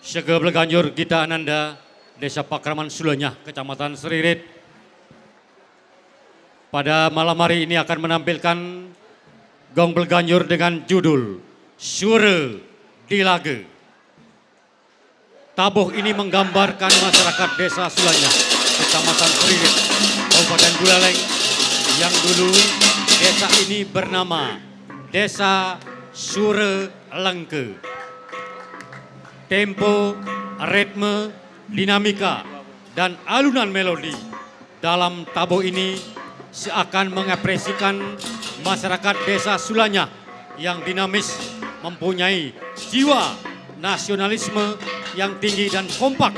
Sege Bleganjur Gita Ananda, Desa Pakraman Sulanya, Kecamatan Seririt. Pada malam hari ini akan menampilkan gong Bleganjur dengan judul Sure Dilage. Tabuh ini menggambarkan masyarakat Desa Sulanya, Kecamatan Seririt, Kabupaten Buleleng, yang dulu desa ini bernama Desa Sure Lengke. Tempo, ritme, dinamika, dan alunan melodi dalam tabuh ini seakan mengekspresikan masyarakat Desa Sulanya yang dinamis, mempunyai jiwa nasionalisme yang tinggi dan kompak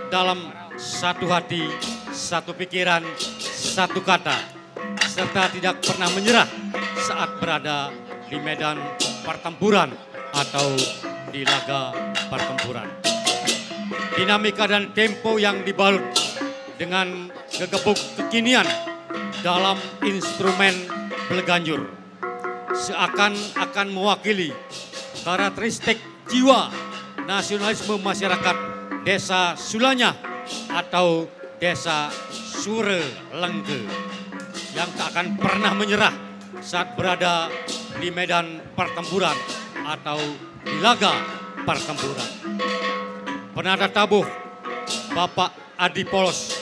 dalam satu hati, satu pikiran, satu kata, serta tidak pernah menyerah saat berada di medan pertempuran atau di laga pertempuran. Dinamika dan tempo yang dibalut dengan gegebuk kekinian dalam instrumen Bleganjur seakan-akan mewakili karakteristik jiwa nasionalisme masyarakat Desa Sulanya atau Desa Sure Lengke yang tak akan pernah menyerah saat berada di medan pertempuran atau di laga pertempuran. Penata tabuh Bapak Adi Polos,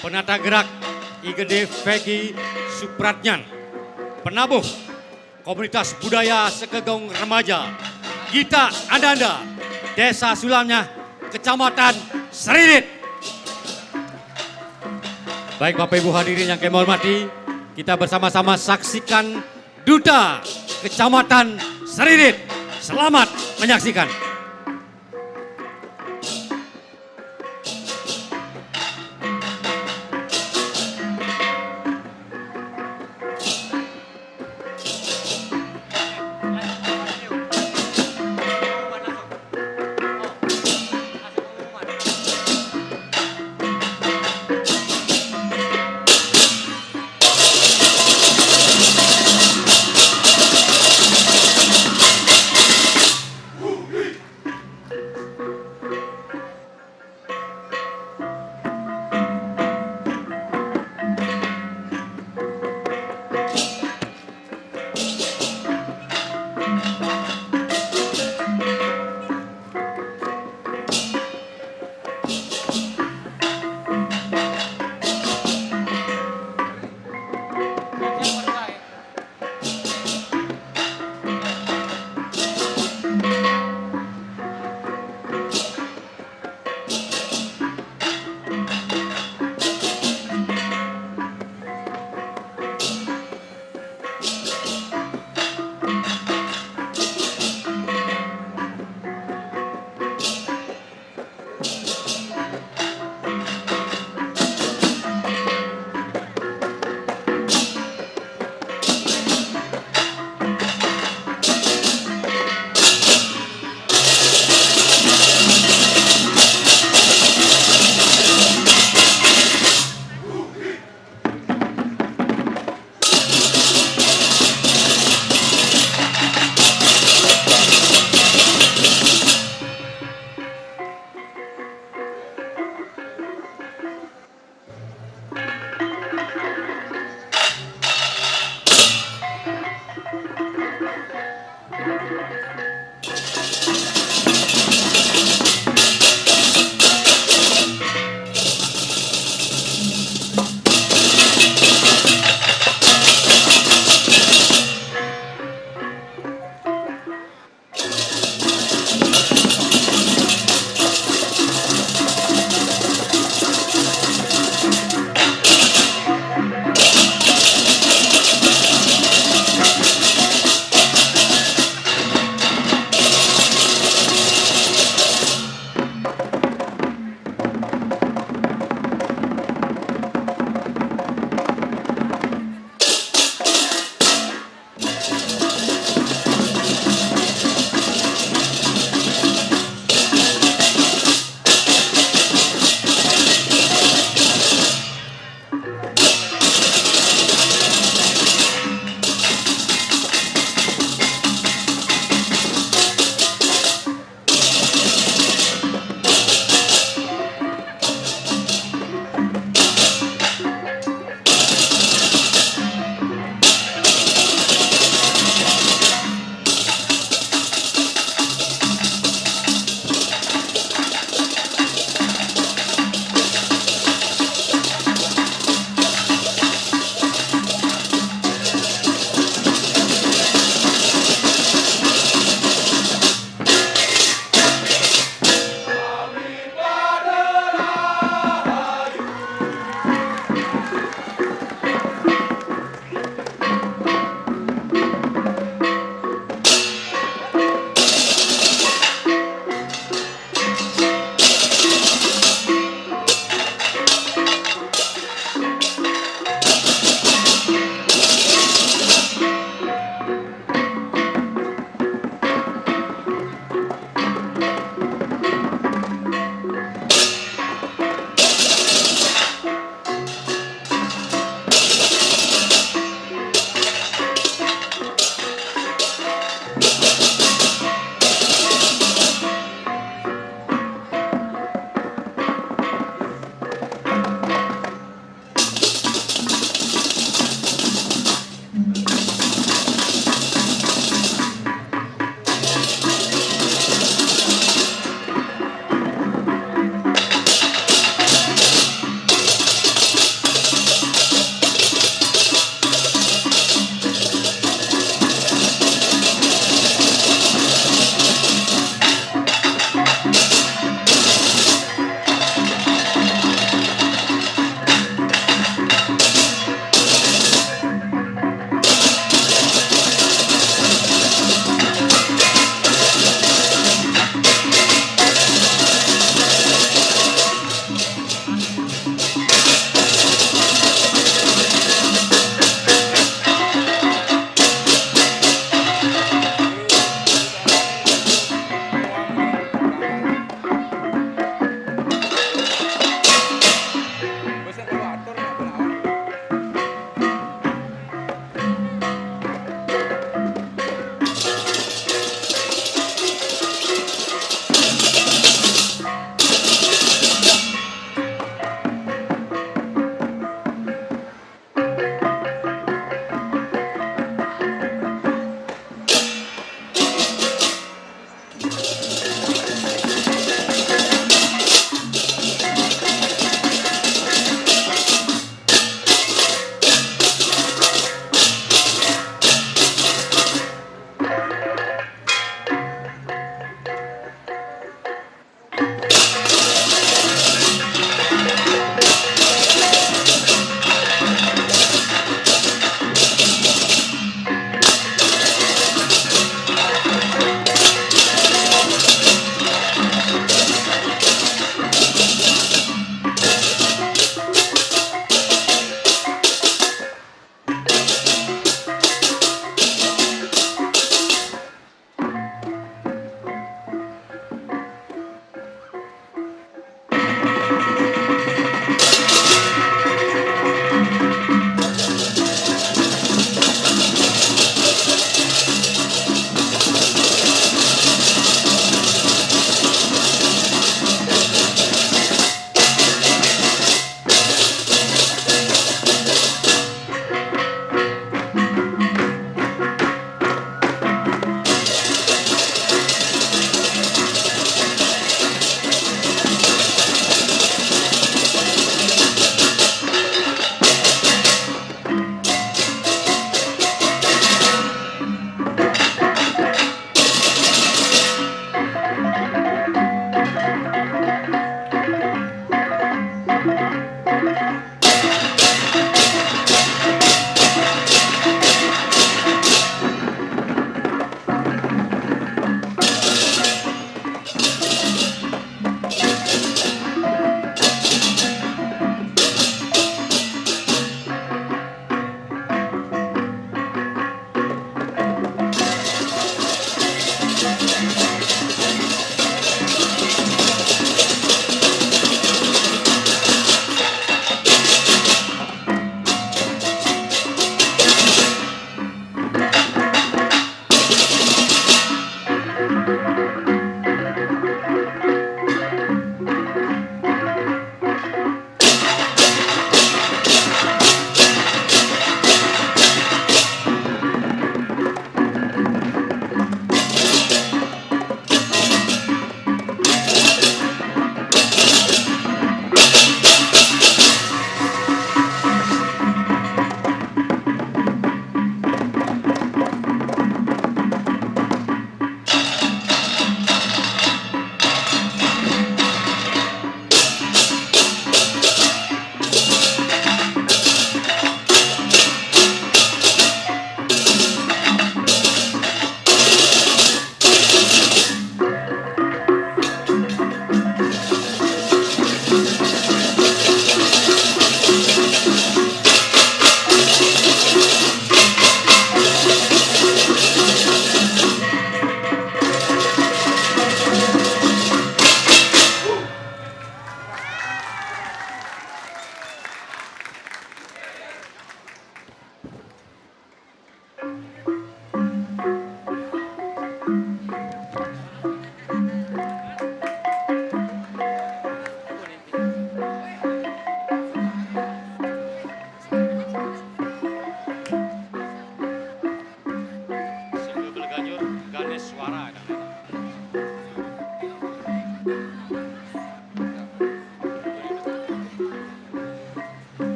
penata gerak IGD Vegi Supratnyan, penabuh komunitas budaya Sekegong Remaja Gita Ananda, Desa Sulanya, Kecamatan Seririt. Baik Bapak Ibu hadirin yang kami hormati, kita bersama-sama saksikan Duta Kecamatan Seririt. Selamat menyaksikan.